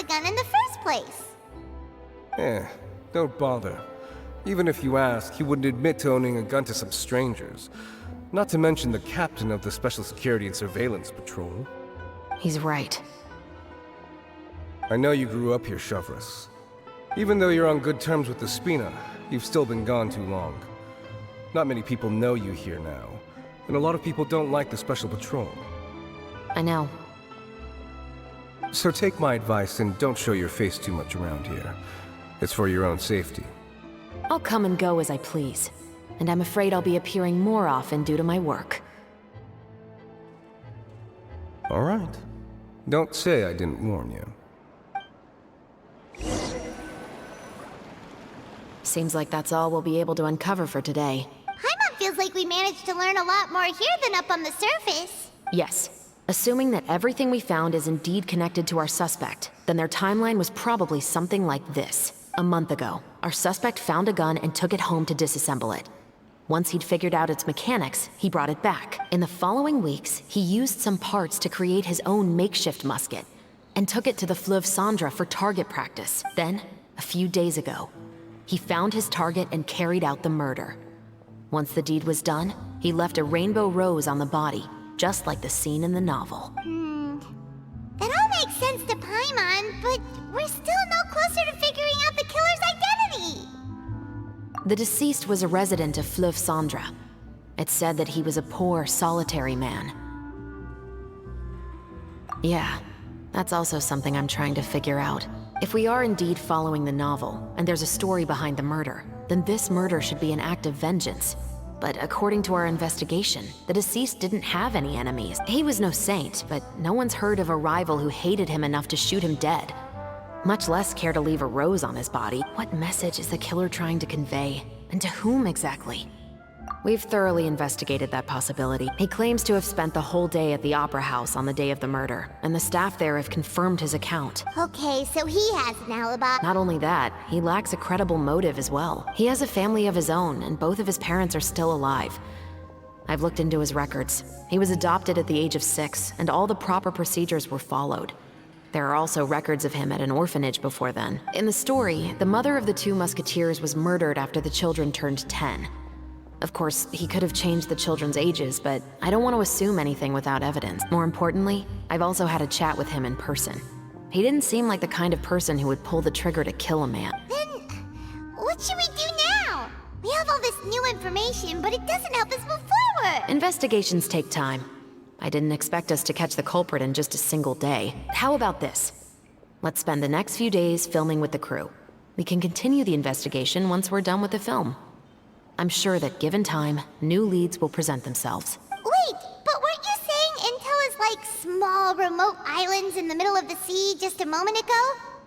the gun in the first place? Don't bother. Even if you ask, he wouldn't admit to owning a gun to some strangers. Not to mention the captain of the Special Security and Surveillance Patrol. He's right. I know you grew up here, Shavras. Even though you're on good terms with the Spina, you've still been gone too long. Not many people know you here now, and a lot of people don't like the Special Patrol. I know. So take my advice and don't show your face too much around here. It's for your own safety. I'll come and go as I please, and I'm afraid I'll be appearing more often due to my work. All right. Don't say I didn't warn you. Seems like that's all we'll be able to uncover for today. Paimon feels like we managed to learn a lot more here than up on the surface. Yes. Assuming that everything we found is indeed connected to our suspect, then their timeline was probably something like this. A month ago, our suspect found a gun and took it home to disassemble it. Once he'd figured out its mechanics, he brought it back. In the following weeks, he used some parts to create his own makeshift musket, and took it to the Fleuve Cendra for target practice. Then, a few days ago, he found his target and carried out the murder. Once the deed was done, he left a rainbow rose on the body, just like the scene in the novel. That all makes sense to Paimon, but we're still no closer to figuring out the killer's identity. The deceased was a resident of Fleuve Cendra. It's said that he was a poor, solitary man. Yeah, that's also something I'm trying to figure out. If we are indeed following the novel, and there's a story behind the murder, then this murder should be an act of vengeance. But according to our investigation, the deceased didn't have any enemies. He was no saint, but no one's heard of a rival who hated him enough to shoot him dead. Much less care to leave a rose on his body. What message is the killer trying to convey? And to whom exactly? We've thoroughly investigated that possibility. He claims to have spent the whole day at the Opera House on the day of the murder, and the staff there have confirmed his account. Okay, so he has an alibi. Not only that, he lacks a credible motive as well. He has a family of his own, and both of his parents are still alive. I've looked into his records. He was adopted at the age of 6, and all the proper procedures were followed. There are also records of him at an orphanage before then. In the story, the mother of the 2 musketeers was murdered after the children turned 10. Of course, he could have changed the children's ages, but I don't want to assume anything without evidence. More importantly, I've also had a chat with him in person. He didn't seem like the kind of person who would pull the trigger to kill a man. Then, what should we do now? We have all this new information, but it doesn't help us move forward. Investigations take time. I didn't expect us to catch the culprit in just a single day. How about this? Let's spend the next few days filming with the crew. We can continue the investigation once we're done with the film. I'm sure that given time, new leads will present themselves. Wait, but weren't you saying Intel is like small, remote islands in the middle of the sea just a moment ago?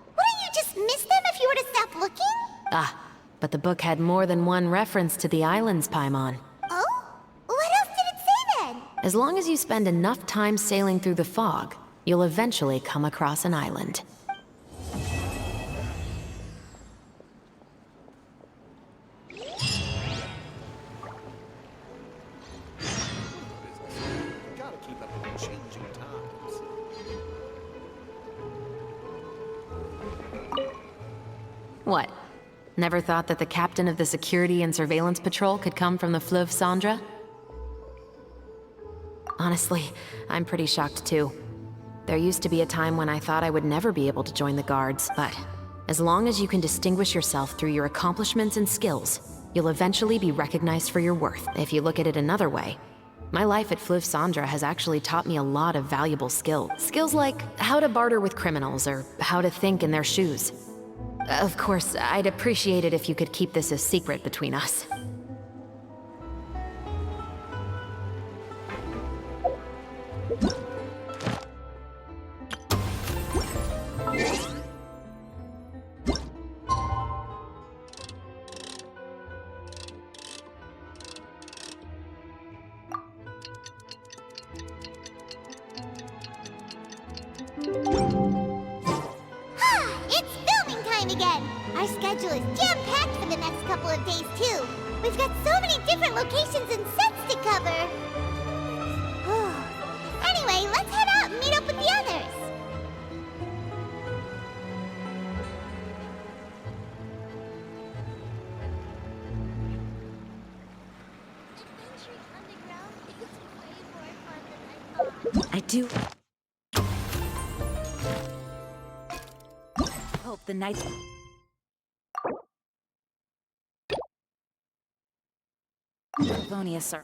Wouldn't you just miss them if you were to stop looking? But the book had more than one reference to the islands, Paimon. Oh? What else did it say then? As long as you spend enough time sailing through the fog, you'll eventually come across an island. What? Never thought that the captain of the Security and Surveillance Patrol could come from the Fleuve Cendra? Honestly, I'm pretty shocked too. There used to be a time when I thought I would never be able to join the guards, but as long as you can distinguish yourself through your accomplishments and skills, you'll eventually be recognized for your worth. If you look at it another way, my life at Fleuve Cendra has actually taught me a lot of valuable skills. Skills like how to barter with criminals or how to think in their shoes. Of course, I'd appreciate it if you could keep this a secret between us. Our schedule is jam-packed for the next couple of days, too. We've got so many different locations and sets to cover. Anyway, let's head out and meet up with the others. I do hope the night... Livonia, sir.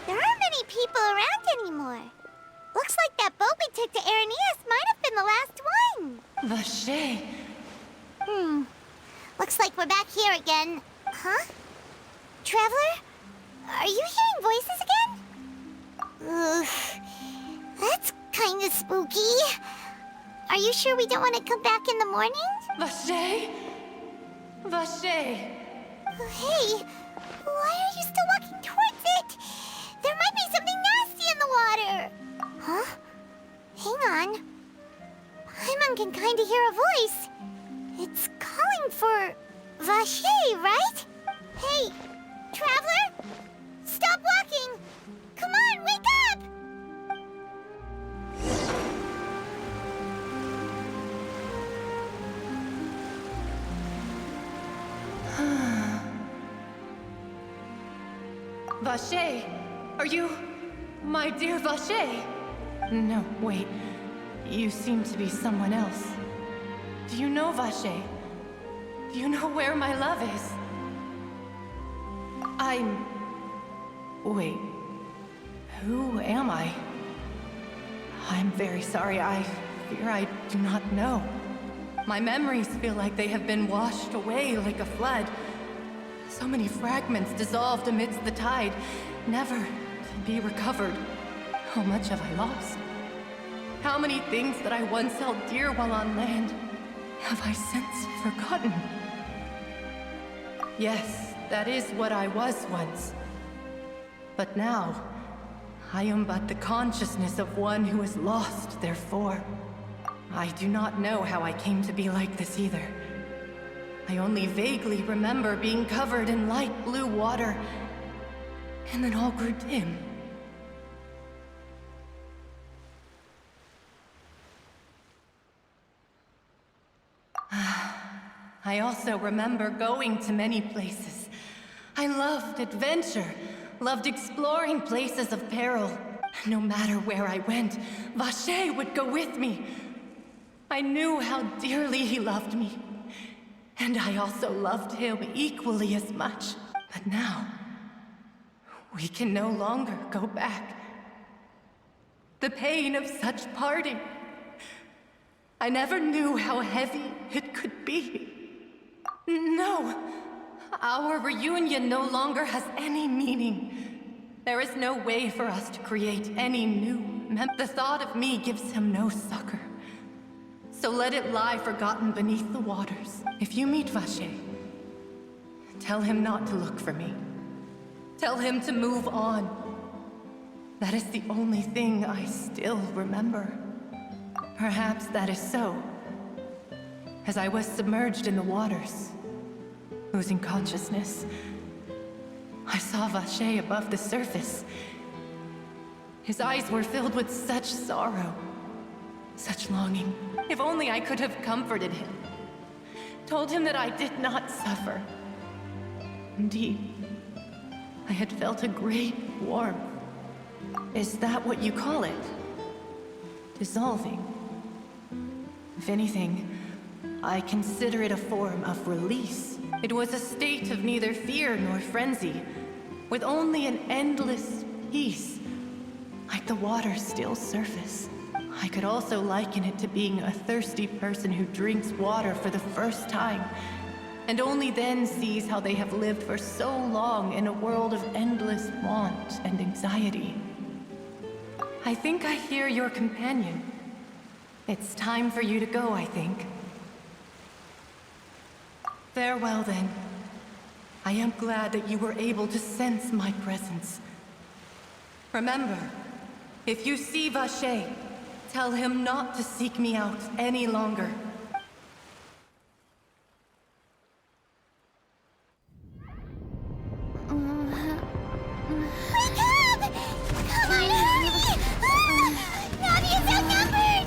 There aren't many people around anymore. Looks like that boat we took to Araneas might have been the last one. Vache. Looks like we're back here again. Huh? Traveler? Are you hearing voices again? Ugh. That's kind of spooky. Are you sure we don't want to come back in the morning? Vache? Vache. Hey, why are you still walking towards it? There might be something nasty in the water. Huh? Hang on. Paimon can kind of hear a voice. It's calling for Vache, right? Hey, traveler? Stop walking! Come on, wake up! Vache, are you... my dear Vache? No, wait. You seem to be someone else. Do you know Vache? Do you know where my love is? Wait. Who am I? I'm very sorry. I fear I do not know. My memories feel like they have been washed away like a flood. So many fragments dissolved amidst the tide, never to be recovered. How much have I lost? How many things that I once held dear while on land have I since forgotten? Yes, that is what I was once. But now, I am but the consciousness of one who is lost, therefore. I do not know how I came to be like this either. I only vaguely remember being covered in light blue water, and then all grew dim. I also remember going to many places. I loved adventure, loved exploring places of peril. No matter where I went, Vache would go with me. I knew how dearly he loved me. And I also loved him equally as much. But now, we can no longer go back. The pain of such parting. I never knew how heavy it could be. No, our reunion no longer has any meaning. There is no way for us to create any new the thought of me gives him no succor. So let it lie forgotten beneath the waters. If you meet Vache, tell him not to look for me. Tell him to move on. That is the only thing I still remember. Perhaps that is so. As I was submerged in the waters, losing consciousness, I saw Vache above the surface. His eyes were filled with such sorrow, such longing. If only I could have comforted him, told him that I did not suffer. Indeed, I had felt a great warmth. Is that what you call it? Dissolving? If anything, I consider it a form of release. It was a state of neither fear nor frenzy, with only an endless peace, like the water's still surface. I could also liken it to being a thirsty person who drinks water for the first time, and only then sees how they have lived for so long in a world of endless want and anxiety. I think I hear your companion. It's time for you to go, I think. Farewell, then. I am glad that you were able to sense my presence. Remember, If you see Vache, tell him not to seek me out any longer. Wake up! Come on, hurry! Navi is outnumbered!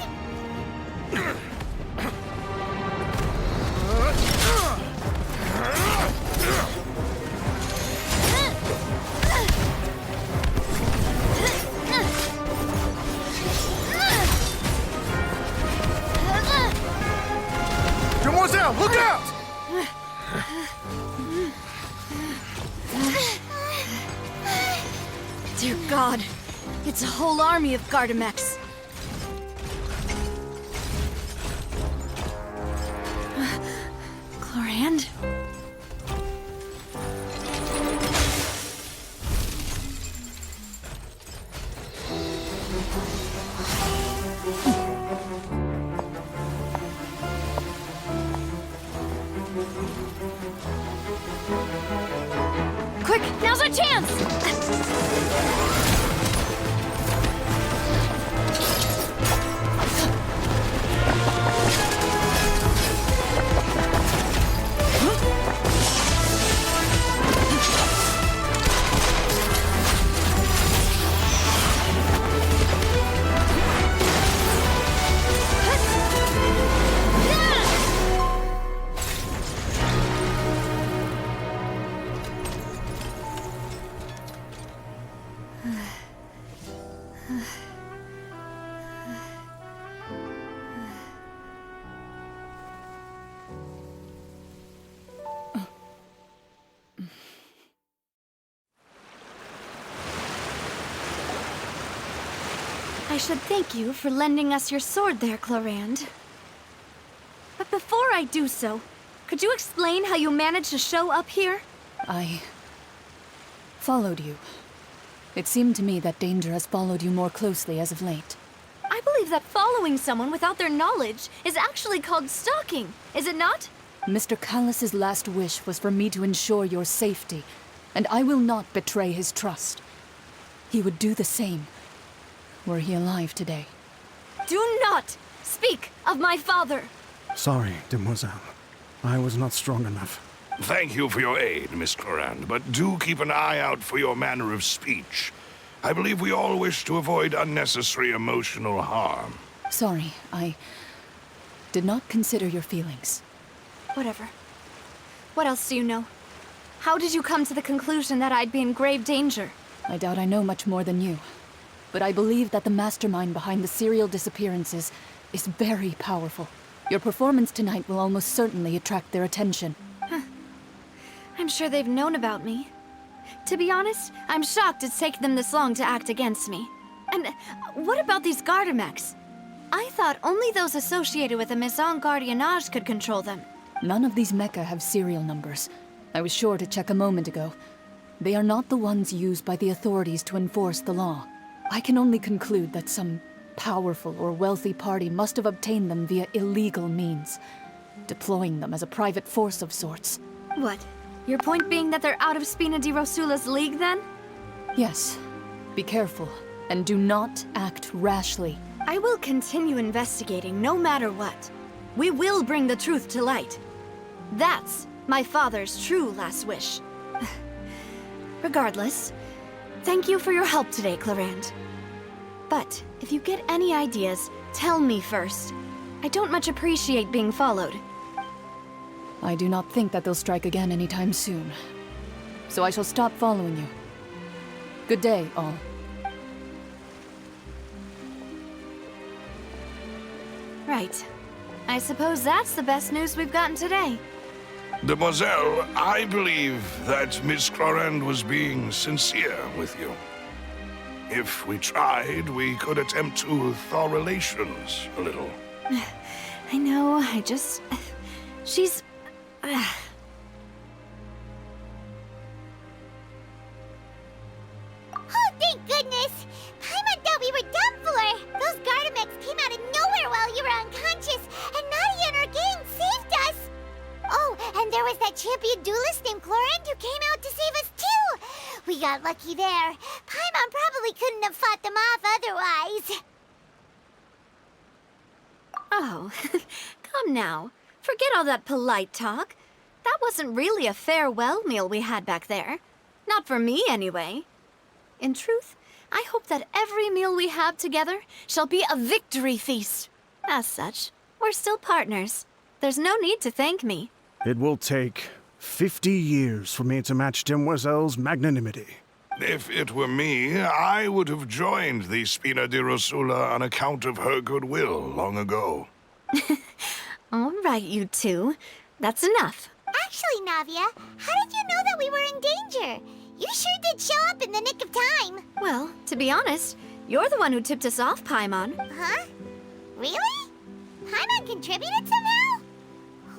Demoiselle, look out! Dear God, it's a whole army of Gardamex. Chlorand? Quick, now's our chance! I should thank you for lending us your sword there, Chlorand. But before I do so, could you explain how you managed to show up here? I followed you. It seemed to me that danger has followed you more closely as of late. I believe that following someone without their knowledge is actually called stalking, is it not? Mr. Callus's last wish was for me to ensure your safety, and I will not betray his trust. He would do the same, were he alive today. Do not speak of my father! Sorry, Demoiselle. I was not strong enough. Thank you for your aid, Miss Clorand, but do keep an eye out for your manner of speech. I believe we all wish to avoid unnecessary emotional harm. Sorry, I did not consider your feelings. Whatever. What else do you know? How did you come to the conclusion that I'd be in grave danger? I doubt I know much more than you. But I believe that the mastermind behind the serial disappearances is very powerful. Your performance tonight will almost certainly attract their attention. I'm sure they've known about me. To be honest, I'm shocked it's taken them this long to act against me. And what about these Gardamex? I thought only those associated with the Maison Gardiennage could control them. None of these mecha have serial numbers. I was sure to check a moment ago. They are not the ones used by the authorities to enforce the law. I can only conclude that some powerful or wealthy party must have obtained them via illegal means, deploying them as a private force of sorts. What? Your point being that they're out of Spina di Rosula's league, then? Yes. Be careful, and do not act rashly. I will continue investigating no matter what. We will bring the truth to light. That's my father's true last wish. Regardless, thank you for your help today, Clorand. But if you get any ideas, tell me first. I don't much appreciate being followed. I do not think that they'll strike again anytime soon. So I shall stop following you. Good day, all. Right. I suppose that's the best news we've gotten today. Demoiselle, I believe that Miss Clorand was being sincere with you. If we tried, we could attempt to thaw relations a little. I know, she's... Oh, thank goodness! Paimon thought we were done for! Those Gardamex came out of nowhere while you were unconscious, and Nadia and her gang saved us! Oh, and there was that champion duelist named Clorand who came out to save us too! We got lucky there. Paimon probably probably couldn't have fought them off otherwise. Oh, come now. Forget all that polite talk. That wasn't really a farewell meal we had back there. Not for me, anyway. In truth, I hope that every meal we have together shall be a victory feast. As such, we're still partners. There's no need to thank me. It will take 50 years for me to match Demoiselle's magnanimity. If it were me, I would have joined the Spina di Rosula on account of her goodwill long ago. All right, you two. That's enough. Actually, Navia, how did you know that we were in danger? You sure did show up in the nick of time. Well, to be honest, you're the one who tipped us off, Paimon. Huh? Really? Paimon contributed somehow?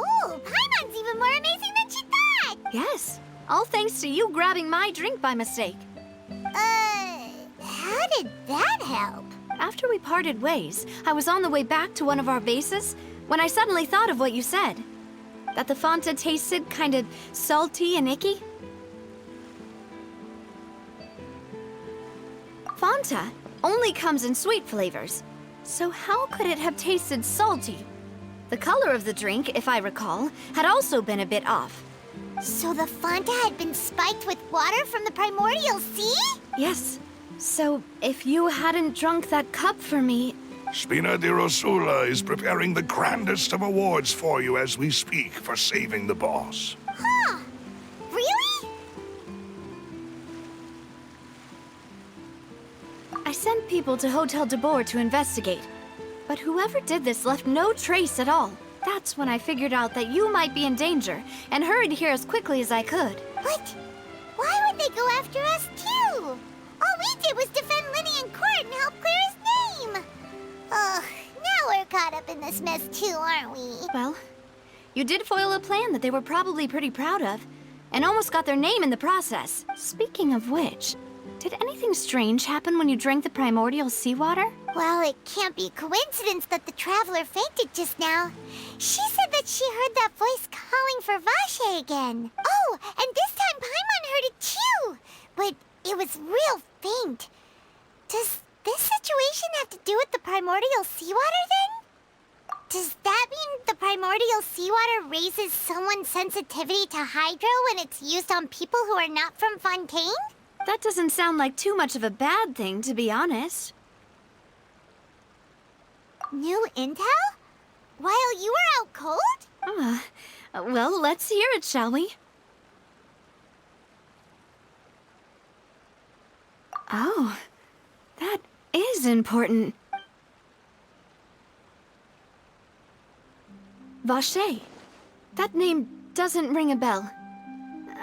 Ooh, Paimon's even more amazing than she thought! Yes, all thanks to you grabbing my drink by mistake. How did that help? After we parted ways, I was on the way back to one of our bases when I suddenly thought of what you said. That the Fanta tasted kind of salty and icky. Fanta only comes in sweet flavors, so how could it have tasted salty? The color of the drink, if I recall, had also been a bit off. So the Fanta had been spiked with water from the primordial sea? Yes. So, if you hadn't drunk that cup for me... Spina di Rosula is preparing the grandest of awards for you as we speak for saving the boss. Huh. Really? I sent people to Hotel de Boer to investigate. But whoever did this left no trace at all. That's when I figured out that you might be in danger and hurried here as quickly as I could. But why would they go after us too? All we did was defend Linny in court and help clear his name. Ugh, now we're caught up in this mess too, aren't we? Well, you did foil a plan that they were probably pretty proud of, and almost got their name in the process. Speaking of which, did anything strange happen when you drank the primordial seawater? Well, it can't be coincidence that the traveler fainted just now. She said that she heard that voice calling for Vache again. Oh, and this time Paimon heard it too, but it was real faint. Does this situation have to do with the primordial seawater then? Does that mean the primordial seawater raises someone's sensitivity to hydro when it's used on people who are not from Fontaine? That doesn't sound like too much of a bad thing, to be honest. New intel? While you were out cold? Well, let's hear it, shall we? Oh, that is important. Vache. That name doesn't ring a bell.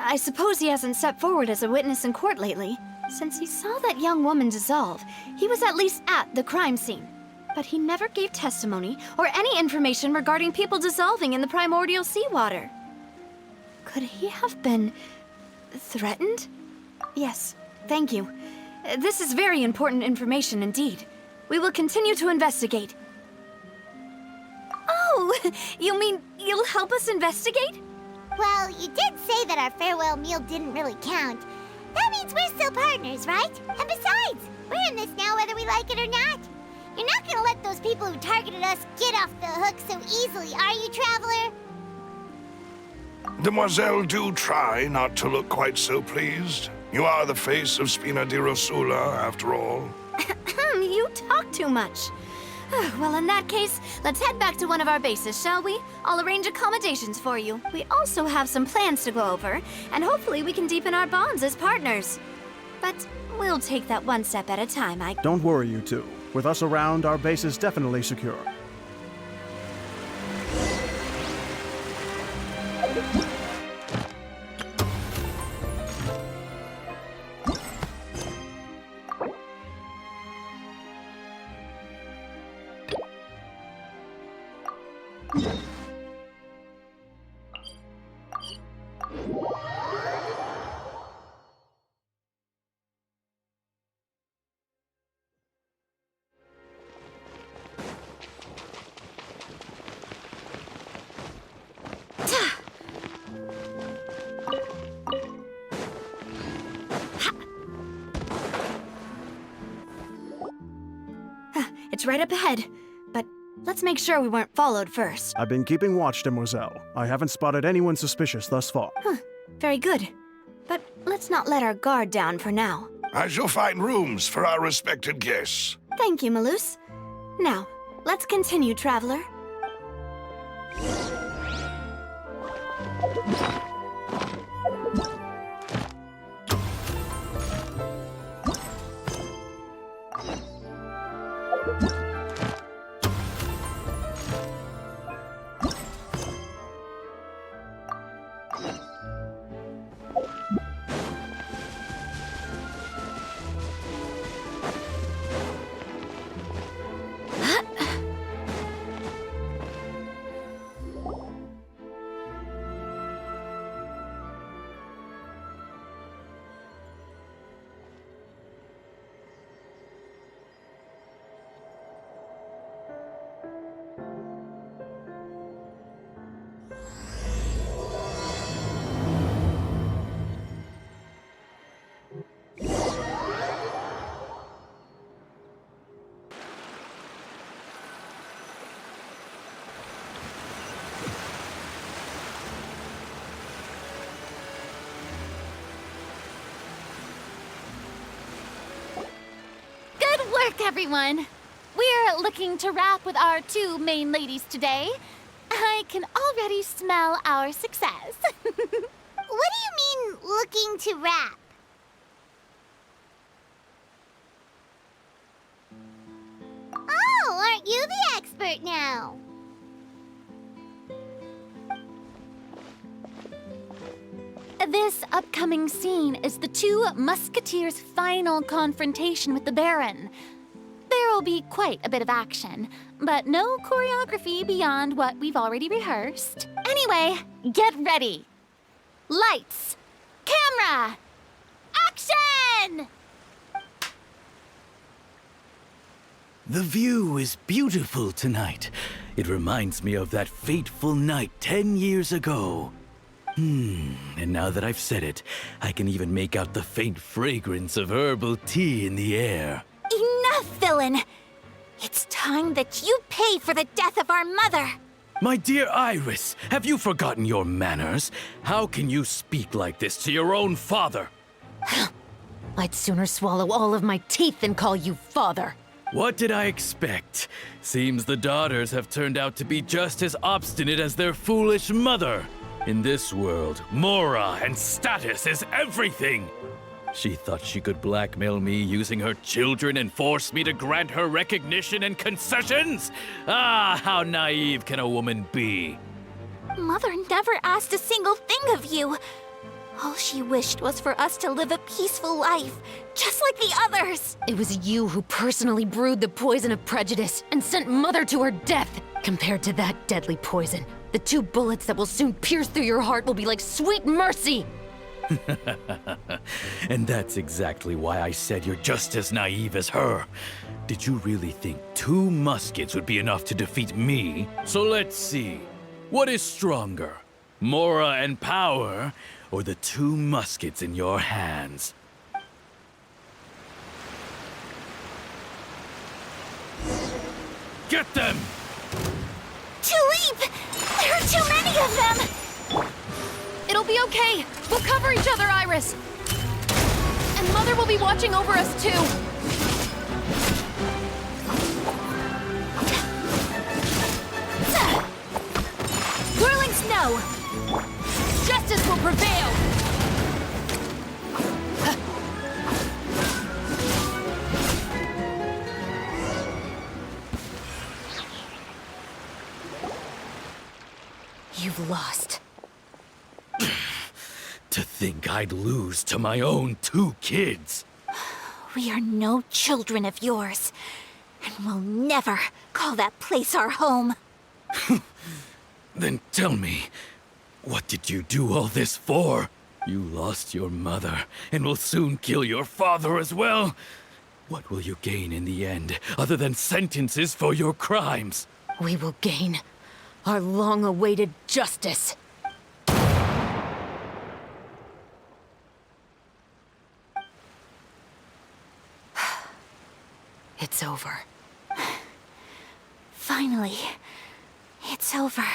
I suppose he hasn't stepped forward as a witness in court lately. Since he saw that young woman dissolve, he was at least at the crime scene. But he never gave testimony or any information regarding people dissolving in the primordial seawater. Could he have been threatened? Yes, thank you. This is very important information indeed. We will continue to investigate. Oh, you mean you'll help us investigate? Well, you did say that our farewell meal didn't really count. That means we're still partners, right? And besides, we're in this now whether we like it or not. You're not gonna let those people who targeted us get off the hook so easily, are you, Traveler? Demoiselle, do try not to look quite so pleased. You are the face of Spina di Rosula, after all. You talk too much. Well, in that case, let's head back to one of our bases, shall we? I'll arrange accommodations for you. We also have some plans to go over, and hopefully we can deepen our bonds as partners. But we'll take that one step at a time, Don't worry, you two. With us around, our base is definitely secure. It's right up ahead. But let's make sure we weren't followed first. I've been keeping watch, Demoiselle. I haven't spotted anyone suspicious thus far. Very good. But let's not let our guard down for now. I shall find rooms for our respected guests. Thank you, Malus. Now, let's continue, traveler. Everyone, we're looking to rap with our two main ladies today. I can already smell our success. What do you mean, looking to rap? Oh, aren't you the expert now? This upcoming scene is the two Musketeers' final confrontation with the Baron. There will be quite a bit of action, but no choreography beyond what we've already rehearsed. Anyway, get ready. Lights, camera, action! The view is beautiful tonight. It reminds me of that fateful night 10 years ago. And now that I've said it, I can even make out the faint fragrance of herbal tea in the air. Enough, villain! It's time that you pay for the death of our mother! My dear Iris, have you forgotten your manners? How can you speak like this to your own father? I'd sooner swallow all of my teeth than call you father. What did I expect? Seems the daughters have turned out to be just as obstinate as their foolish mother. In this world, mora and status is everything. She thought she could blackmail me using her children and force me to grant her recognition and concessions? Ah, how naive can a woman be? Mother never asked a single thing of you. All she wished was for us to live a peaceful life, just like the others. It was you who personally brewed the poison of prejudice and sent Mother to her death. Compared to that deadly poison, the 2 bullets that will soon pierce through your heart will be like sweet mercy. And that's exactly why I said you're just as naive as her. Did you really think 2 muskets would be enough to defeat me? So let's see. What is stronger? Mora and power, or the 2 muskets in your hands? Get them! Tulip! There are too many of them! It'll be okay. We'll cover each other, Iris. And Mother will be watching over us, too. Whirling snow! Justice will prevail! You've lost. To think I'd lose to my own 2 kids. We are no children of yours, and we'll never call that place our home. Then tell me, what did you do all this for? You lost your mother, and will soon kill your father as well. What will you gain in the end, other than sentences for your crimes? We will gain our long-awaited justice. It's over. Finally, it's over.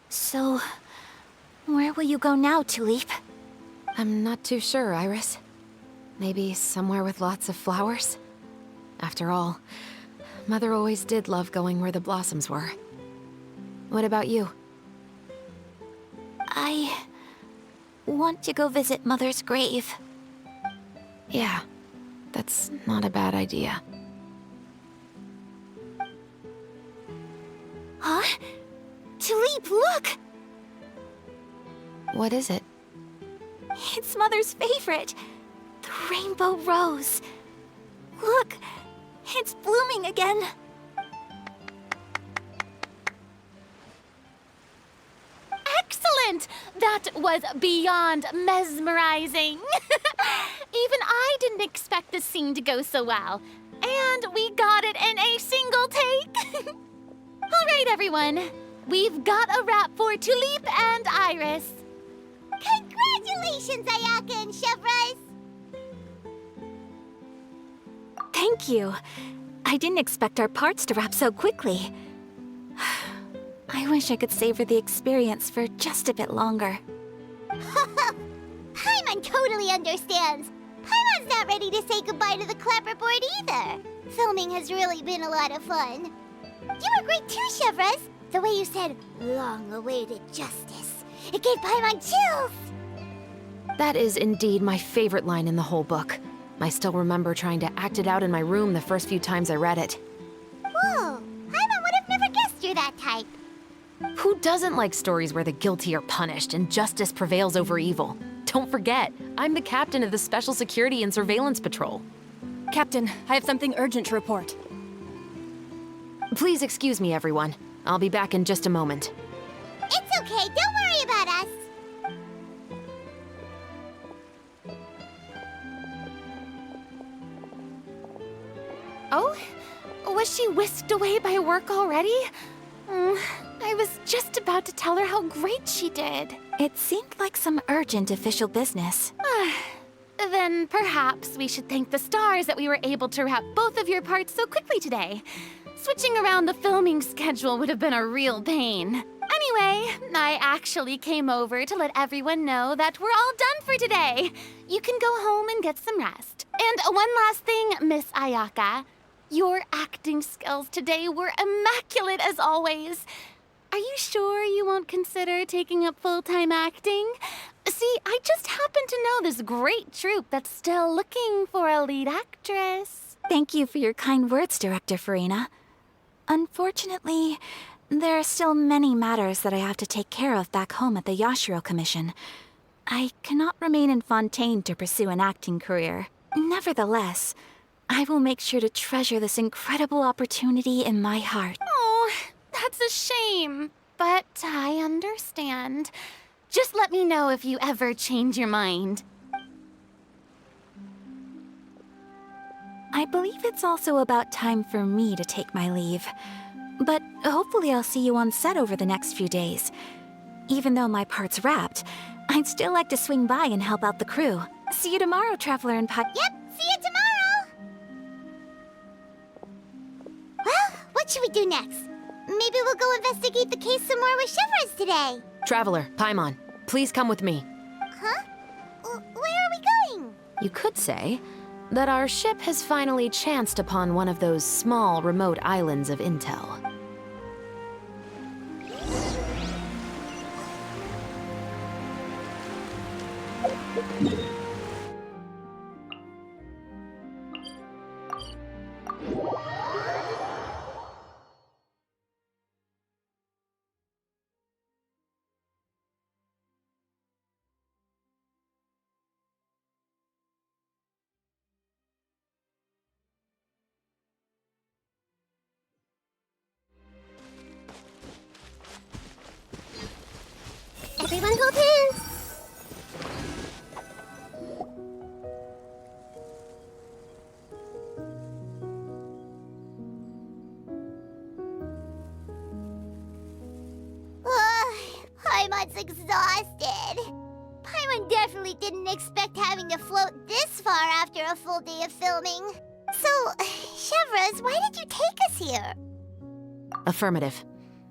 So, where will you go now, Tulip? I'm not too sure, Iris. Maybe somewhere with lots of flowers? After all, Mother always did love going where the blossoms were. What about you? I want to go visit Mother's grave. Yeah, that's not a bad idea. Huh? Tulip, look! What is it? It's Mother's favorite. The rainbow rose. Look, it's blooming again. Excellent! That was beyond mesmerizing. Even I didn't expect the scene to go so well. And we got it in a single take. All right, everyone. We've got a wrap for Tulip and Iris. Congratulations, Ayaka and Chevres! Thank you. I didn't expect our parts to wrap so quickly. I wish I could savor the experience for just a bit longer. Paimon totally understands. Paimon's not ready to say goodbye to the clapperboard either. Filming has really been a lot of fun. You were great too, Chevres. The way you said, long-awaited justice. It gave Paimon chills. That is indeed my favorite line in the whole book. I still remember trying to act it out in my room the first few times I read it. Whoa, Paimon would have never guessed you're that type. Who doesn't like stories where the guilty are punished and justice prevails over evil? Don't forget, I'm the captain of the Special Security and Surveillance Patrol. Captain, I have something urgent to report. Please excuse me, everyone. I'll be back in just a moment. It's okay, don't worry about us. Oh? Was she whisked away by work already? I was just about to tell her how great she did. It seemed like some urgent official business. Then perhaps we should thank the stars that we were able to wrap both of your parts so quickly today. Switching around the filming schedule would have been a real pain. Anyway, I actually came over to let everyone know that we're all done for today. You can go home and get some rest. And one last thing, Miss Ayaka. Your acting skills today were immaculate as always. Are you sure you won't consider taking up full-time acting? See, I just happen to know this great troupe that's still looking for a lead actress. Thank you for your kind words, Director Farina. Unfortunately, there are still many matters that I have to take care of back home at the Yashiro Commission. I cannot remain in Fontaine to pursue an acting career. Nevertheless, I will make sure to treasure this incredible opportunity in my heart. Oh, that's a shame. But I understand. Just let me know if you ever change your mind. I believe it's also about time for me to take my leave. But hopefully I'll see you on set over the next few days. Even though my part's wrapped, I'd still like to swing by and help out the crew. See you tomorrow, Traveler and Yep, see you tomorrow! Well, what should we do next? Maybe we'll go investigate the case some more with Chevres today. Traveler, Paimon, please come with me. Huh? Where are we going? You could say that our ship has finally chanced upon one of those small, remote islands of intel. Everyone hold hands! Paimon's exhausted. Paimon definitely didn't expect having to float this far after a full day of filming. So, Chevres, why did you take us here? Affirmative.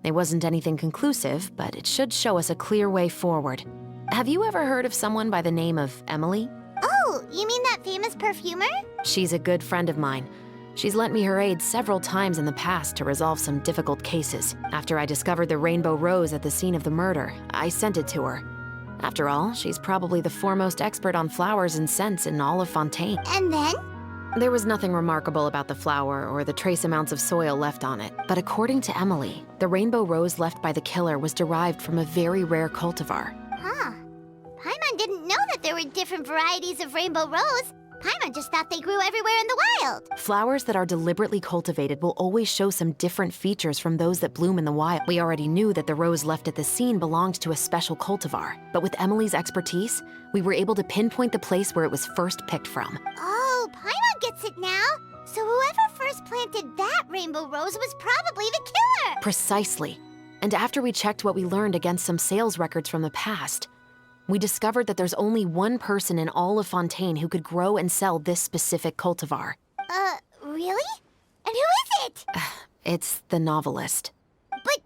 It wasn't anything conclusive, but it should show us a clear way forward. Have you ever heard of someone by the name of Emily? Oh, you mean that famous perfumer? She's a good friend of mine. She's lent me her aid several times in the past to resolve some difficult cases. After I discovered the rainbow rose at the scene of the murder, I sent it to her. After all, she's probably the foremost expert on flowers and scents in all of Fontaine. And then? There was nothing remarkable about the flower or the trace amounts of soil left on it, but according to Emily, the rainbow rose left by the killer was derived from a very rare cultivar. Huh. Paimon didn't know that there were different varieties of rainbow rose. Paimon just thought they grew everywhere in the wild. Flowers that are deliberately cultivated will always show some different features from those that bloom in the wild. We already knew that the rose left at the scene belonged to a special cultivar, but with Emily's expertise, we were able to pinpoint the place where it was first picked from. Oh, Paimon gets it now. So whoever first planted that rainbow rose was probably the killer. Precisely. And after we checked what we learned against some sales records from the past, we discovered that there's only one person in all of Fontaine who could grow and sell this specific cultivar. Really? And who is it? It's the novelist. But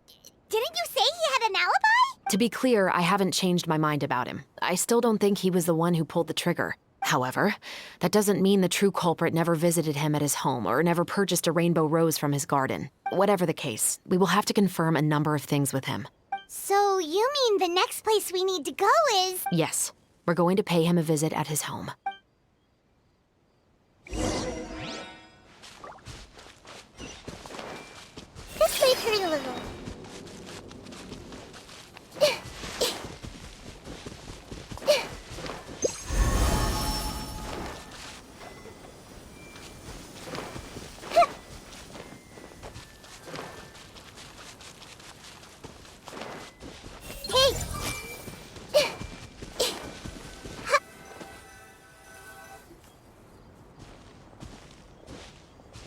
didn't you say he had an alibi? To be clear, I haven't changed my mind about him. I still don't think he was the one who pulled the trigger. However, that doesn't mean the true culprit never visited him at his home or never purchased a rainbow rose from his garden. Whatever the case, we will have to confirm a number of things with him. So you mean the next place we need to go is... Yes, we're going to pay him a visit at his home. This may hurt a little.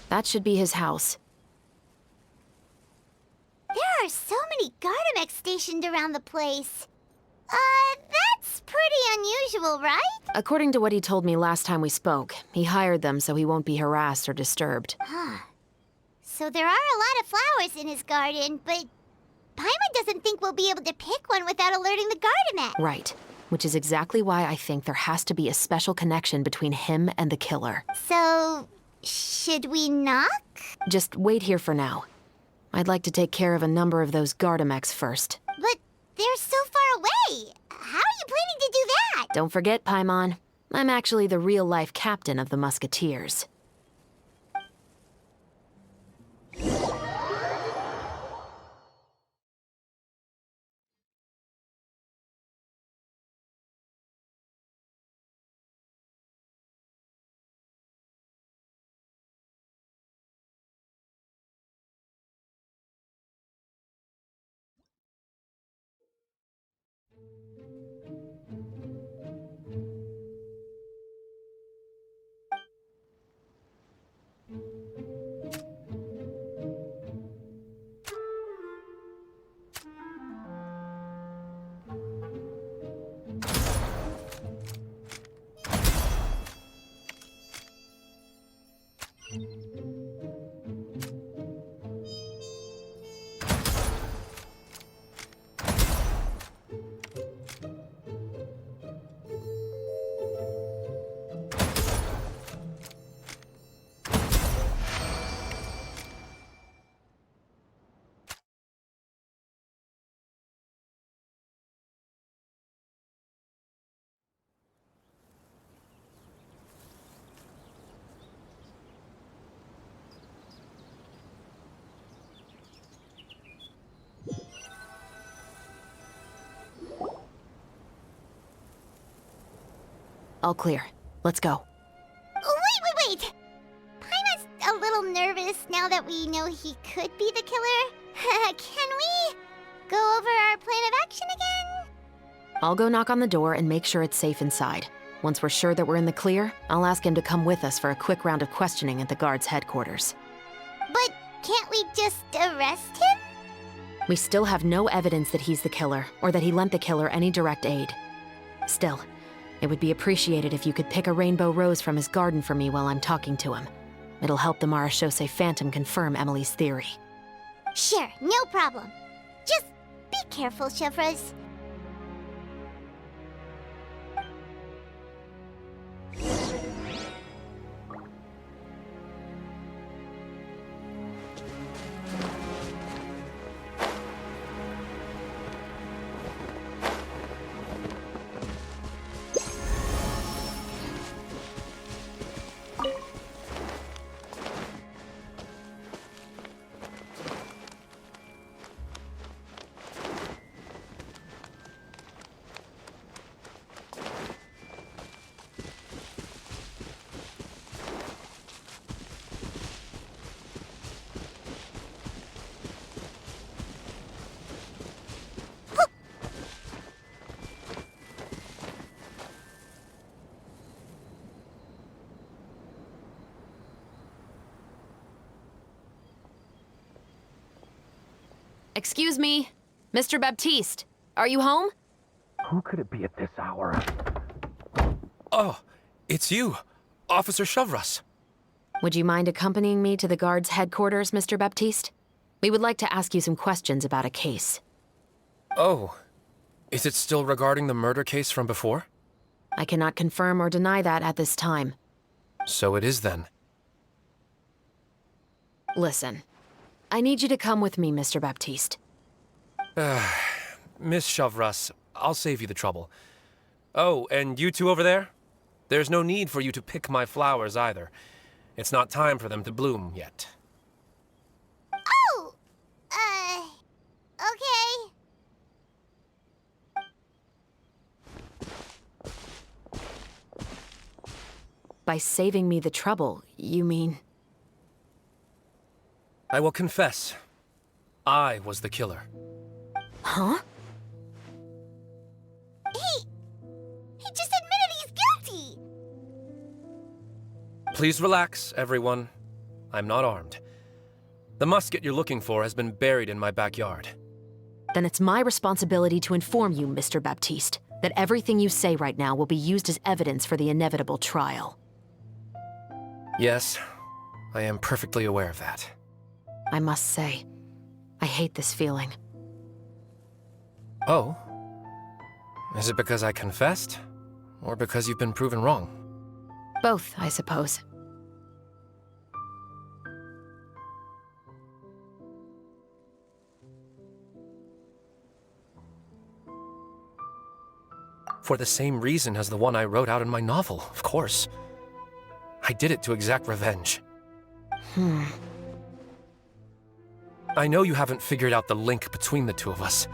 That should be his house. There are so many Gardamex stationed around the place. That's pretty unusual, right? According to what he told me last time we spoke, he hired them so he won't be harassed or disturbed. So there are a lot of flowers in his garden, but Paimon doesn't think we'll be able to pick one without alerting the Gardamex. Right, which is exactly why I think there has to be a special connection between him and the killer. So, should we knock? Just wait here for now. I'd like to take care of a number of those Gardamex first. But they're so far away. How are you planning to do that? Don't forget, Paimon, I'm actually the real-life captain of the Musketeers. All clear. Let's go. Wait! Paimon's a little nervous now that we know he could be the killer. Can we go over our plan of action again? I'll go knock on the door and make sure it's safe inside. Once we're sure that we're in the clear, I'll ask him to come with us for a quick round of questioning at the guard's headquarters. But can't we just arrest him? We still have no evidence that he's the killer, or that he lent the killer any direct aid. Still, it would be appreciated if you could pick a rainbow rose from his garden for me while I'm talking to him. It'll help the Marachose Phantom confirm Emily's theory. Sure, no problem. Just be careful, Chevreuse. Excuse me, Mr. Baptiste, are you home? Who could it be at this hour? Oh, it's you, Officer Chevreuse. Would you mind accompanying me to the guard's headquarters, Mr. Baptiste? We would like to ask you some questions about a case. Oh, is it still regarding the murder case from before? I cannot confirm or deny that at this time. So it is then. Listen, I need you to come with me, Mr. Baptiste. Miss Chevreuse, I'll save you the trouble. Oh, and you two over there? There's no need for you to pick my flowers either. It's not time for them to bloom yet. Oh! Okay. By saving me the trouble, you mean... I will confess, I was the killer. Huh? He just admitted he's guilty! Please relax, everyone. I'm not armed. The musket you're looking for has been buried in my backyard. Then it's my responsibility to inform you, Mr. Baptiste, that everything you say right now will be used as evidence for the inevitable trial. Yes, I am perfectly aware of that. I must say, I hate this feeling. Oh? Is it because I confessed? Or because you've been proven wrong? Both, I suppose. For the same reason as the one I wrote out in my novel, of course. I did it to exact revenge. I know you haven't figured out the link between the two of us.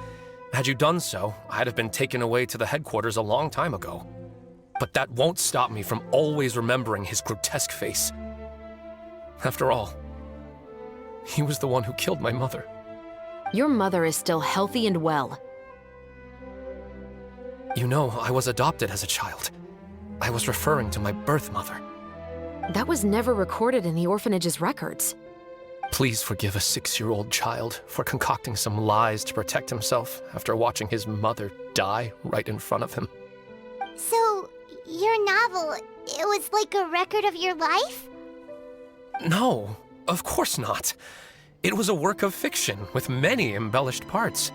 Had you done so, I'd have been taken away to the headquarters a long time ago. But that won't stop me from always remembering his grotesque face. After all, he was the one who killed my mother. Your mother is still healthy and well. You know, I was adopted as a child. I was referring to my birth mother. That was never recorded in the orphanage's records. Please forgive a 6-year-old child for concocting some lies to protect himself after watching his mother die right in front of him. So, your novel, it was like a record of your life? No, of course not. It was a work of fiction with many embellished parts.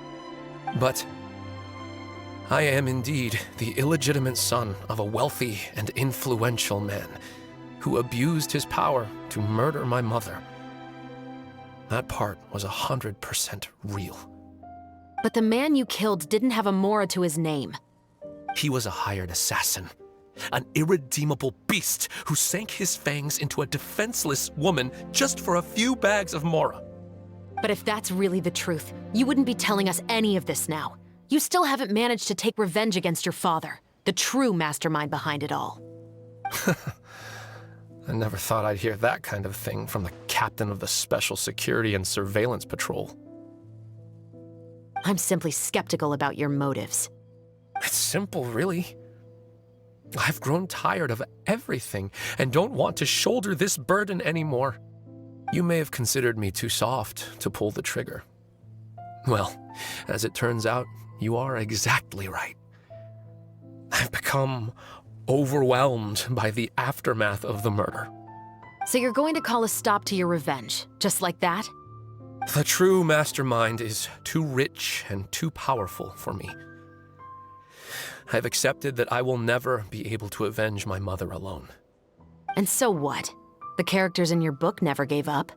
But I am indeed the illegitimate son of a wealthy and influential man who abused his power to murder my mother. That part was 100% real. But the man you killed didn't have a Mora to his name. He was a hired assassin, an irredeemable beast who sank his fangs into a defenseless woman just for a few bags of Mora. But if that's really the truth, you wouldn't be telling us any of this now. You still haven't managed to take revenge against your father, the true mastermind behind it all. I never thought I'd hear that kind of thing from the captain of the Special Security and Surveillance Patrol. I'm simply skeptical about your motives. It's simple, really. I've grown tired of everything and don't want to shoulder this burden anymore. You may have considered me too soft to pull the trigger. Well, as it turns out, you are exactly right. I've become overwhelmed by the aftermath of the murder. So you're going to call a stop to your revenge, just like that? The true mastermind is too rich and too powerful for me. I've accepted that I will never be able to avenge my mother alone. And so what? The characters in your book never gave up.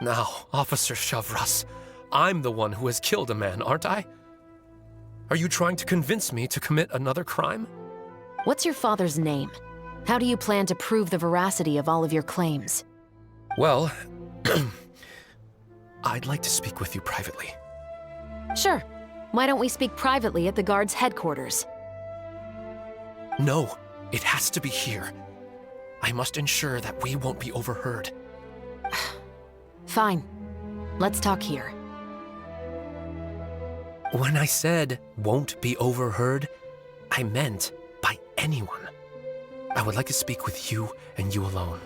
Now, Officer Shavras, I'm the one who has killed a man, aren't I? Are you trying to convince me to commit another crime? What's your father's name? How do you plan to prove the veracity of all of your claims? Well, I'd like to speak with you privately. Sure. Why don't we speak privately at the guard's headquarters? No, it has to be here. I must ensure that we won't be overheard. Fine. Let's talk here. When I said won't be overheard, I meant by anyone. I would like to speak with you and you alone.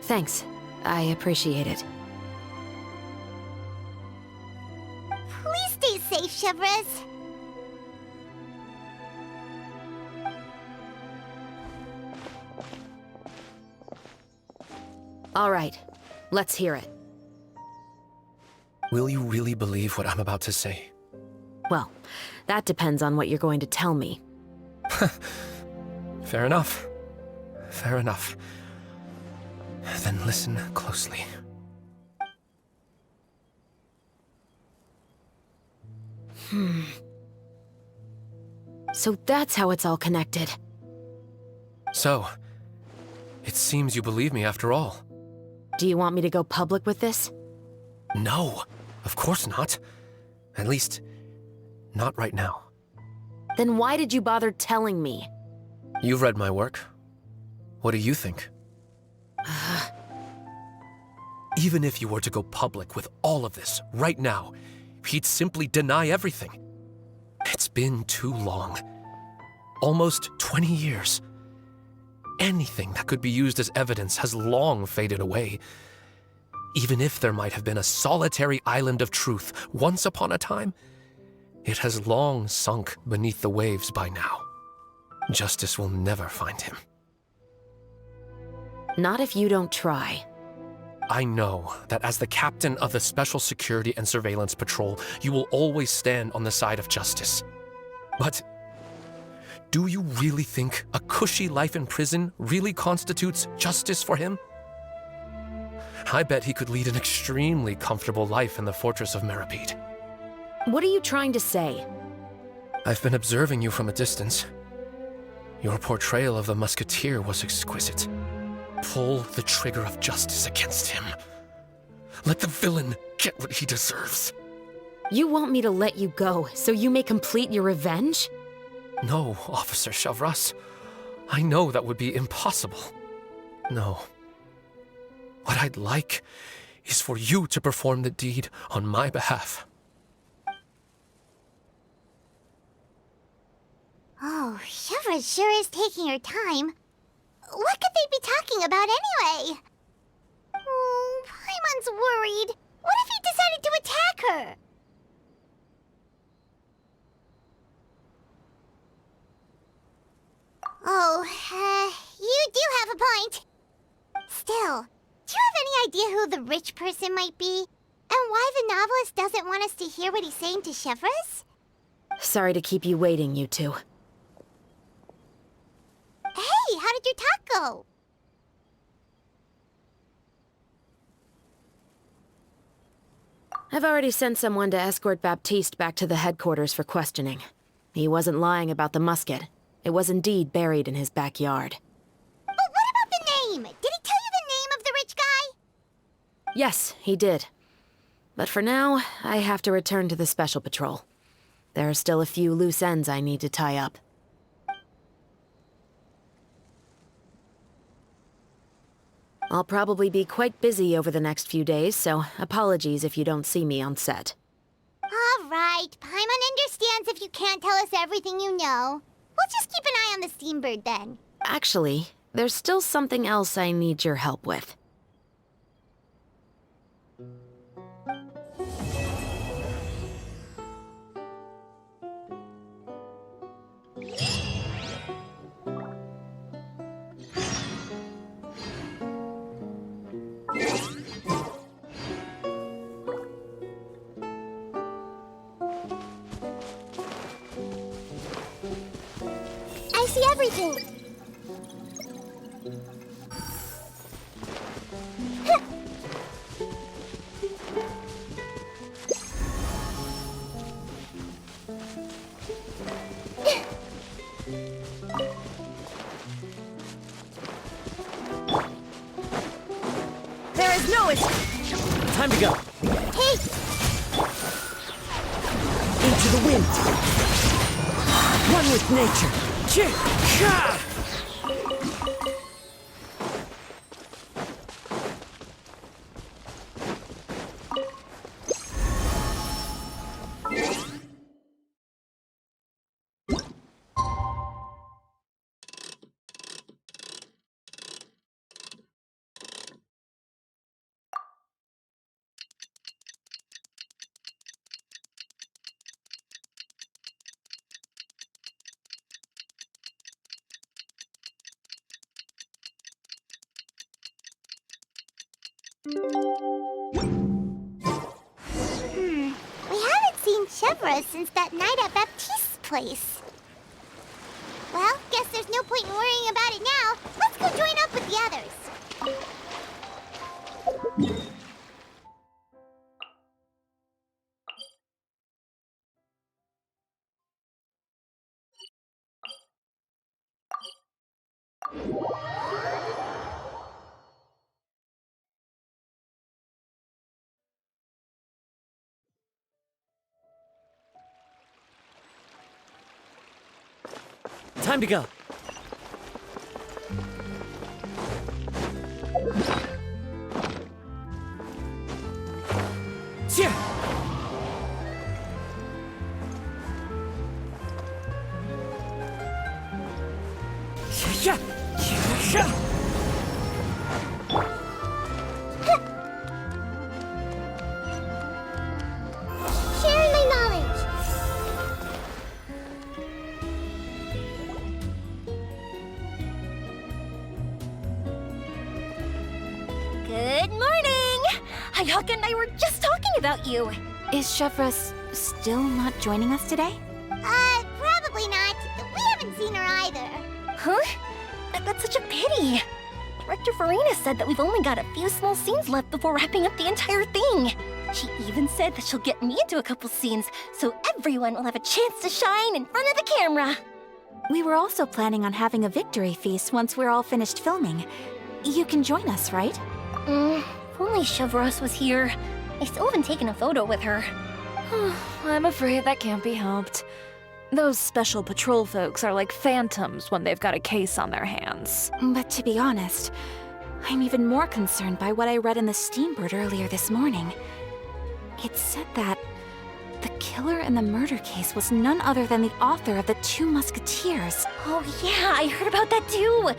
Thanks. I appreciate it. Please stay safe, Chevres. All right. Let's hear it. Will you really believe what I'm about to say? Well, that depends on what you're going to tell me. Fair enough. Fair enough. Then listen closely. So that's how it's all connected. So, it seems you believe me after all. Do you want me to go public with this? No, of course not. At least, not right now. Then why did you bother telling me? You've read my work. What do you think? Even if you were to go public with all of this right now, he'd simply deny everything. It's been too long. Almost 20 years. Anything that could be used as evidence has long faded away. Even if there might have been a solitary island of truth once upon a time, it has long sunk beneath the waves by now. Justice will never find him. Not if you don't try. I know that as the captain of the Special Security and Surveillance Patrol, you will always stand on the side of justice. But do you really think a cushy life in prison really constitutes justice for him? I bet he could lead an extremely comfortable life in the fortress of Meripede. What are you trying to say? I've been observing you from a distance. Your portrayal of the Musketeer was exquisite. Pull the trigger of justice against him. Let the villain get what he deserves. You want me to let you go so you may complete your revenge? No, Officer Shavras. I know that would be impossible. No. What I'd like is for you to perform the deed on my behalf. Oh, Chevres sure is taking her time. What could they be talking about anyway? Oh, Paimon's worried. What if he decided to attack her? Oh, you do have a point. Still, do you have any idea who the rich person might be? And why the novelist doesn't want us to hear what he's saying to Chevres? Sorry to keep you waiting, you two. Hey, how did your talk go? I've already sent someone to escort Baptiste back to the headquarters for questioning. He wasn't lying about the musket. It was indeed buried in his backyard. But what about the name? Did he tell you the name of the rich guy? Yes, he did. But for now, I have to return to the Special Patrol. There are still a few loose ends I need to tie up. I'll probably be quite busy over the next few days, so apologies if you don't see me on set. All right. Paimon understands if you can't tell us everything you know. We'll just keep an eye on the Steambird then. Actually, there's still something else I need your help with. I see everything. There is no escape. Time to go. Hey! Into the wind. One with nature. Chika! We haven't seen Chevra since that night at Baptiste's place. Well, guess there's no point in worrying about it now. Let's go join up with the others. Time to go. Yeah. Yeah. Yeah. Sharing my knowledge. Good morning! Hayaka and I were just talking about you. Is Chevra still not joining us today? Probably not. We haven't seen her either. Huh? That's such a pity. Director Farina said that we've only got a few small scenes left before wrapping up the entire thing. She even said that she'll get me into a couple scenes, so everyone will have a chance to shine in front of the camera. We were also planning on having a victory feast once we're all finished filming. You can join us, right? If only Chevros was here. I still haven't taken a photo with her. I'm afraid that can't be helped. Those special patrol folks are like phantoms when they've got a case on their hands. But to be honest, I'm even more concerned by what I read in the Steambird earlier this morning. It said that the killer in the murder case was none other than the author of the Two Musketeers. Oh yeah, I heard about that too.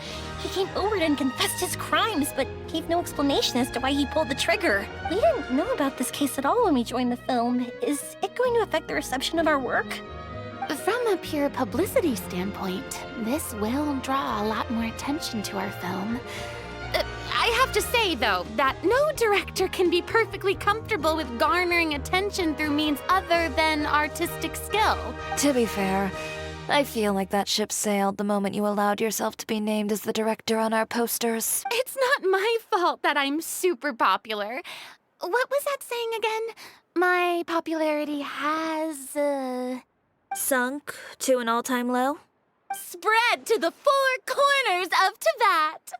He came forward and confessed his crimes, but gave no explanation as to why he pulled the trigger. We didn't know about this case at all when we joined the film. Is it going to affect the reception of our work? From a pure publicity standpoint, this will draw a lot more attention to our film. I have to say, though, that no director can be perfectly comfortable with garnering attention through means other than artistic skill. To be fair, I feel like that ship sailed the moment you allowed yourself to be named as the director on our posters. It's not my fault that I'm super popular. What was that saying again? My popularity has, Sunk to an all-time low? spread to the four corners of Teyvat.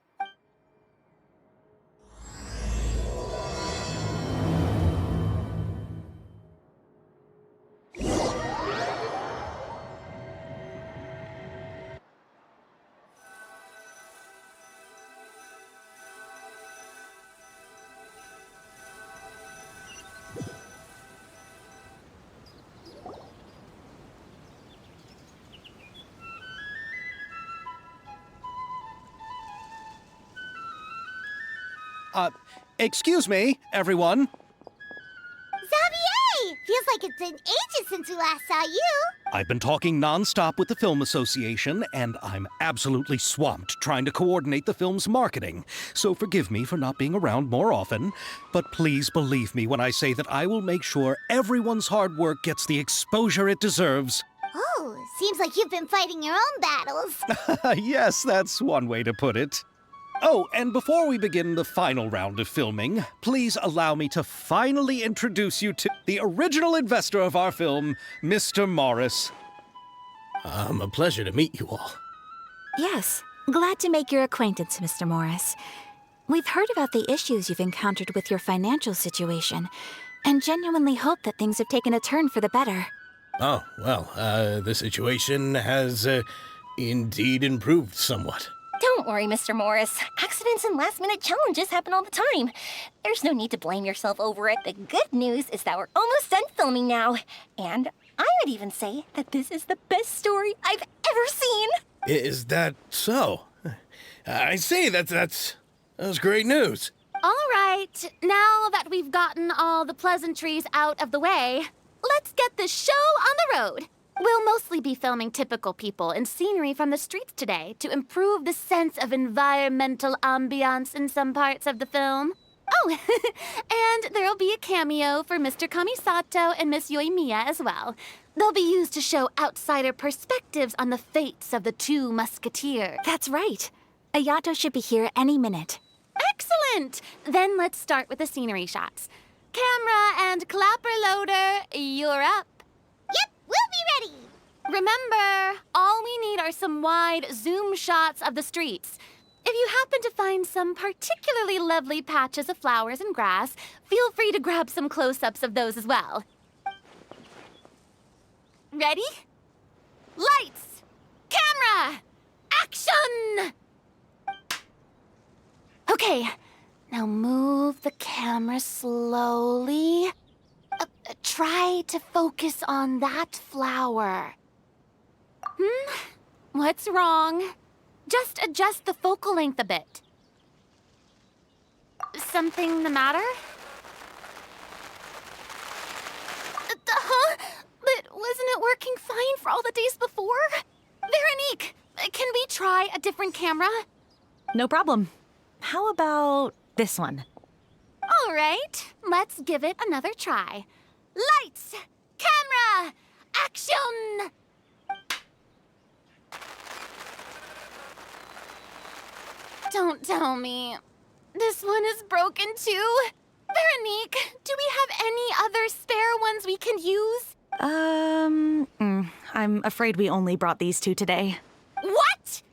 Excuse me, everyone. Xavier! Feels like it's been ages since we last saw you. I've been talking non-stop with the Film Association, and I'm absolutely swamped trying to coordinate the film's marketing. So forgive me for not being around more often, but please believe me when I say that I will make sure everyone's hard work gets the exposure it deserves. Oh, seems like you've been fighting your own battles. Yes, that's one way to put it. Oh, and before we begin the final round of filming, please allow me to finally introduce you to the original investor of our film, Mr. Morris. A pleasure to meet you all. Yes, glad to make your acquaintance, Mr. Morris. We've heard about the issues you've encountered with your financial situation, and genuinely hope that things have taken a turn for the better. Oh, well, the situation has indeed improved somewhat. Don't worry, Mr. Morris. Accidents and last-minute challenges happen all the time. There's no need to blame yourself over it. The good news is that we're almost done filming now. And I would even say that this is the best story I've ever seen. Is that so? I see, that's great news. All right, now that we've gotten all the pleasantries out of the way, let's get this show on the road. We'll mostly be filming typical people and scenery from the streets today to improve the sense of environmental ambiance in some parts of the film. Oh, and there'll be a cameo for Mr. Kamisato and Miss Yoimiya as well. They'll be used to show outsider perspectives on the fates of the two musketeers. That's right. Ayato should be here any minute. Excellent! Then let's start with the scenery shots. Camera and clapper loader, you're up. Yep, we'll be ready. Remember, all we need are some wide zoom shots of the streets. If you happen to find some particularly lovely patches of flowers and grass, feel free to grab some close-ups of those as well. Ready? Lights! Camera! Action! Okay, now move the camera slowly. Try to focus on that flower. What's wrong? Just adjust the focal length a bit. Something the matter? But wasn't it working fine for all the days before? Veronique, can we try a different camera? No problem. How about this one? All right, let's give it another try. Lights! Camera! Action! Don't tell me. This one is broken too? Veronique, do we have any other spare ones we can use? I'm afraid we only brought these two today. What?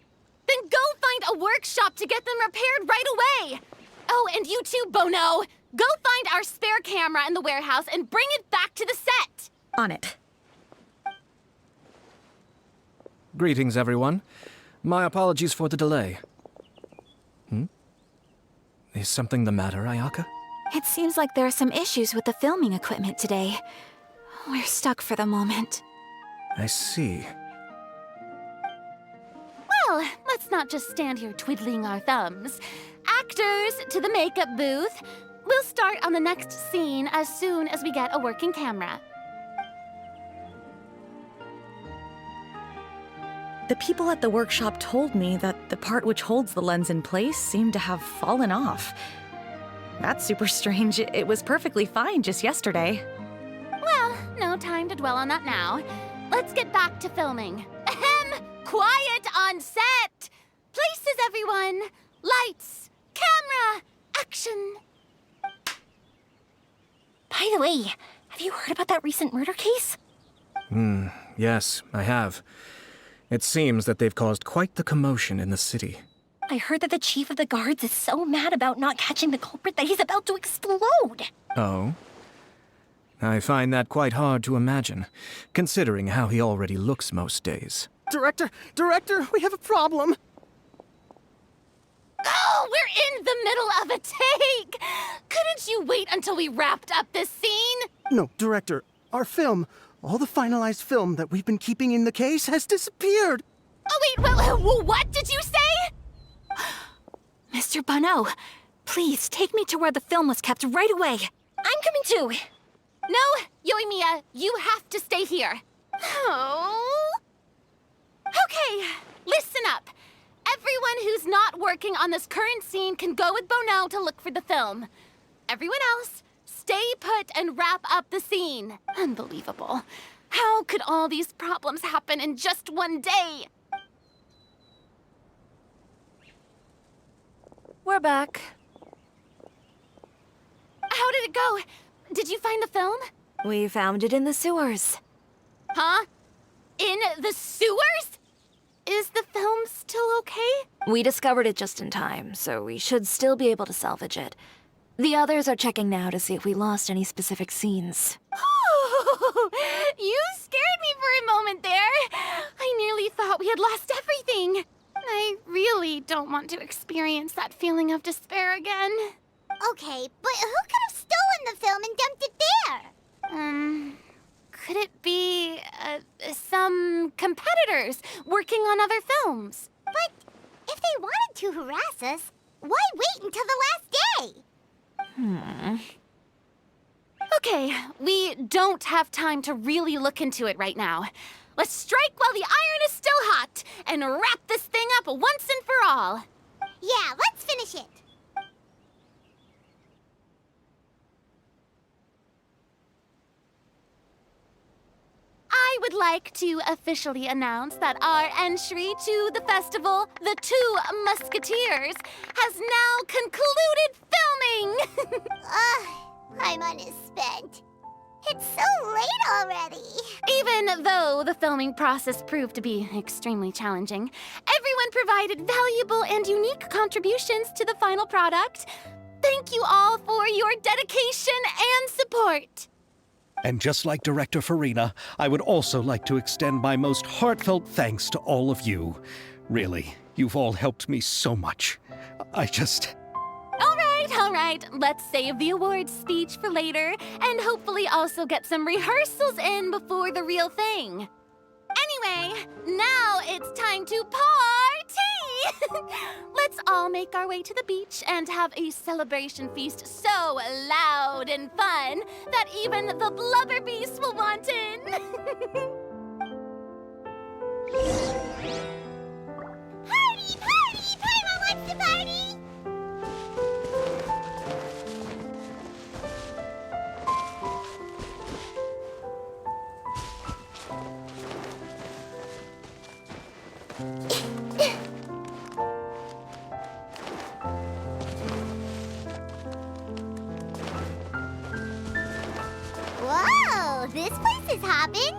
Then go find a workshop to get them repaired right away. Oh, and you too, Bono. Go find our spare camera in the warehouse and bring it back to the set. On it. Greetings, everyone. My apologies for the delay. Is something the matter, Ayaka? It seems like there are some issues with the filming equipment today. We're stuck for the moment. I see. Well, let's not just stand here twiddling our thumbs. Actors, to the makeup booth. We'll start on the next scene as soon as we get a working camera. The people at the workshop told me that the part which holds the lens in place seemed to have fallen off. That's super strange. It was perfectly fine just yesterday. Well, no time to dwell on that now. Let's get back to filming. Ahem! Quiet on set! Places, everyone! Lights! Camera! Action! By the way, have you heard about that recent murder case? Yes, I have. It seems that they've caused quite the commotion in the city. I heard that the chief of the guards is so mad about not catching the culprit that he's about to explode. Oh? I find that quite hard to imagine, considering how he already looks most days. Director, we have a problem. Oh, we're in the middle of a take! Couldn't you wait until we wrapped up this scene? No, Director, our film, all the finalized film that we've been keeping in the case has disappeared. Oh, wait, what did you say? Mr. Bono, Please, take me to where the film was kept right away. I'm coming too. No, Yoimiya, you have to stay here. Oh. Okay, listen up. Everyone who's not working on this current scene can go with Bono to look for the film. Everyone else, stay put and wrap up the scene. Unbelievable. How could all these problems happen in just one day? We're back. How did it go? Did you find the film? We found it in the sewers. Huh? In the sewers? Is the film still okay? We discovered it just in time, so we should still be able to salvage it. The others are checking now to see if we lost any specific scenes. Oh, you scared me for a moment there. I nearly thought we had lost everything. I really don't want to experience that feeling of despair again. Okay, but who could have stolen the film and dumped it there? Could it be, some competitors working on other films? But if they wanted to harass us, why wait until the last day? Okay, we don't have time to really look into it right now. Let's strike while the iron is still hot and wrap this thing up once and for all. Yeah, let's finish it. I would like to officially announce that our entry to the festival, The Two Musketeers, has now concluded filming! Paimon is spent. It's so late already. Even though the filming process proved to be extremely challenging, everyone provided valuable and unique contributions to the final product. Thank you all for your dedication and support. And just like Director Farina, I would also like to extend my most heartfelt thanks to all of you. Really, you've all helped me so much. All right. Let's save the awards speech for later, and hopefully also get some rehearsals in before the real thing. Anyway, now it's time to party! Let's all make our way to the beach and have a celebration feast so loud and fun that even the blubber beast will want in. Party! Party! Paimon wants to party! Whoa, this place is hopping.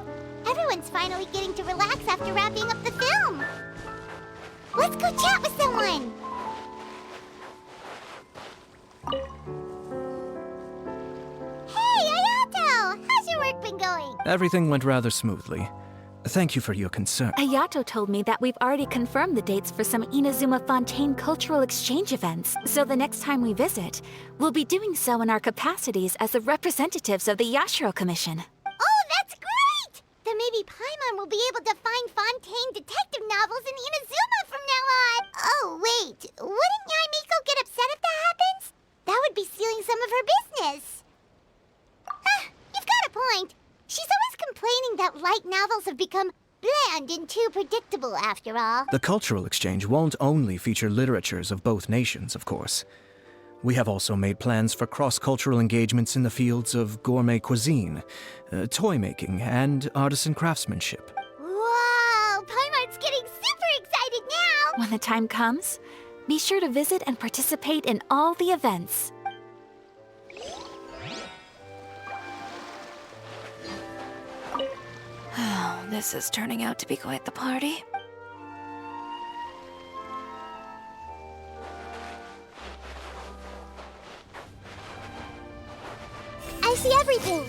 Everyone's finally getting to relax after wrapping up the film. Let's go chat with someone. Hey, Ayato! How's your work been going? Everything went rather smoothly. Thank you for your concern. Ayato told me that we've already confirmed the dates for some Inazuma Fontaine cultural exchange events, so the next time we visit, we'll be doing so in our capacities as the representatives of the Yashiro Commission. Oh, that's great! Then maybe Paimon will be able to find Fontaine detective novels in Inazuma from now on. Oh, wait. Wouldn't Yaimiko get upset if that happens? That would be stealing some of her business. You've got a point. She's always complaining that light novels have become bland and too predictable, after all. The cultural exchange won't only feature literatures of both nations, of course. We have also made plans for cross-cultural engagements in the fields of gourmet cuisine, toy making, and artisan craftsmanship. Whoa! Paimon's getting super excited now! When the time comes, be sure to visit and participate in all the events. This is turning out to be quite the party. I see everything.